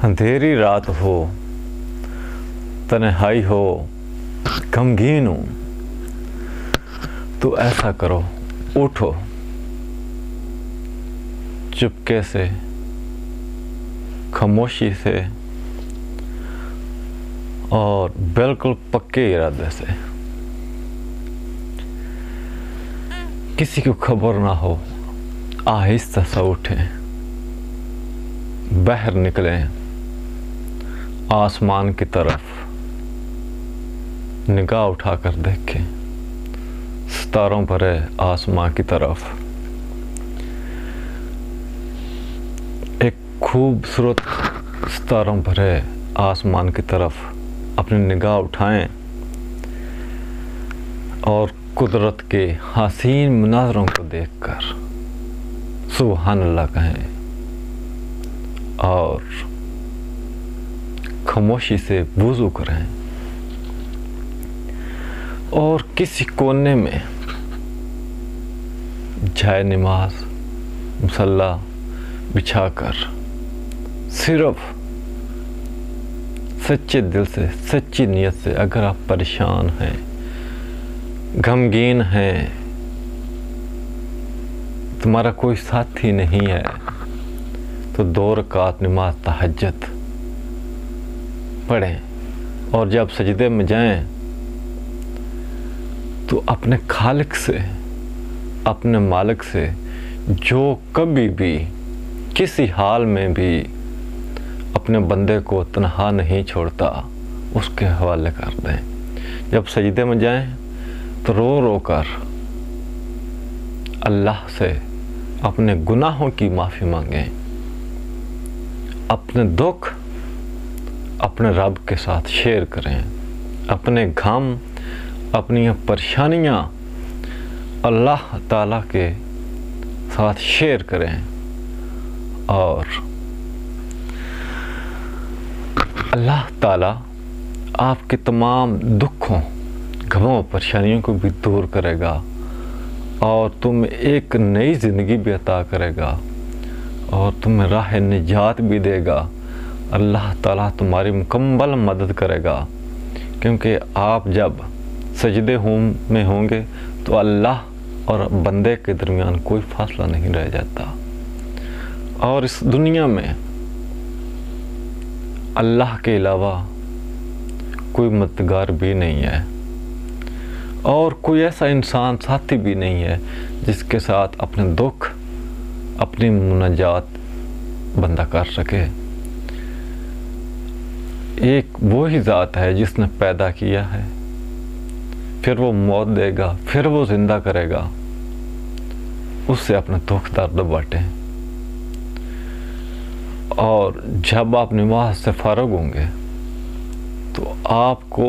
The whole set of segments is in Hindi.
अंधेरी रात हो, तन्हाई हो, गमगीन हो, तो ऐसा करो, उठो, चुपके से, खामोशी से और बिल्कुल पक्के इरादे से, किसी को खबर ना हो, आहिस्ता सा उठें, बाहर निकलें, आसमान की तरफ निगाह उठाकर देखें, सितारों भरे आसमां की तरफ। एक खूबसूरत सितारों भरे आसमान की तरफ अपनी निगाह उठाएं और कुदरत के हसीन मनाज़रों को देखकर सुभान अल्लाह कहें और खामोशी से वुज़ू करें और किसी कोने में जाए नमाज मुसल्ला बिछाकर सिर्फ सच्चे दिल से, सच्ची नीयत से, अगर आप परेशान हैं, गमगीन हैं, तुम्हारा कोई साथी नहीं है, तो 2 रकात नमाज तहज्जुद पढ़ें और जब सजदे में जाएं तो अपने खालिक से, अपने मालिक से, जो कभी भी किसी हाल में भी अपने बंदे को तन्हा नहीं छोड़ता, उसके हवाले कर दें। जब सजदे में जाएं तो रो रो कर अल्लाह से अपने गुनाहों की माफ़ी मांगें, अपने दुख अपने रब के साथ शेयर करें, अपने गम, अपनी परेशानियाँ अल्लाह ताला के साथ शेयर करें और अल्लाह ताला आपके तमाम दुखों, गमों, परेशानियों को भी दूर करेगा और तुम्हें एक नई ज़िंदगी भी अता करेगा और तुम्हें राह निजात भी देगा। अल्लाह ताला तुम्हारी मुकम्मल मदद करेगा, क्योंकि आप जब सजदे में होंगे तो अल्लाह और बंदे के दरमियान कोई फासला नहीं रह जाता और इस दुनिया में अल्लाह के अलावा कोई मददगार भी नहीं है और कोई ऐसा इंसान साथी भी नहीं है जिसके साथ अपने दुख, अपनी मुनाजात बंदा कर सके। एक वो ही ज़ात है जिसने पैदा किया है, फिर वो मौत देगा, फिर वो ज़िंदा करेगा, उससे अपने दुख दर्द बांटें और जब आप नमाज से फ़ारिग होंगे तो आपको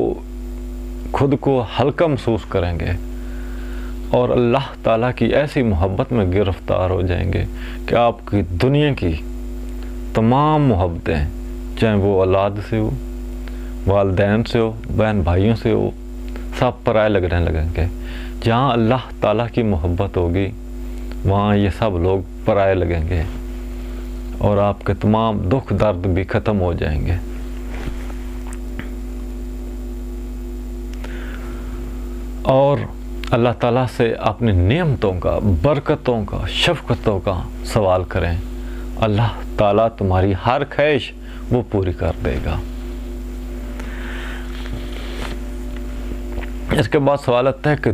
खुद को हल्का महसूस करेंगे और अल्लाह ताला की ऐसी मोहब्बत में गिरफ़्तार हो जाएंगे कि आपकी दुनिया की तमाम मोहब्बतें, चाहे वो औलाद से हो, वालिदैन से हो, बहन भाइयों से हो, सब पराए लगने लगेंगे। जहाँ अल्लाह ताला की मोहब्बत होगी वहाँ ये सब लोग पराए लगेंगे और आपके तमाम दुख दर्द भी ख़त्म हो जाएंगे। और अल्लाह ताला से अपनी नेमतों का, बरकतों का, शफ़क़तों का सवाल करें। अल्लाह ताला तुम्हारी हर ख्वाहिश वो पूरी कर देगा। इसके बाद सवाल आता है कि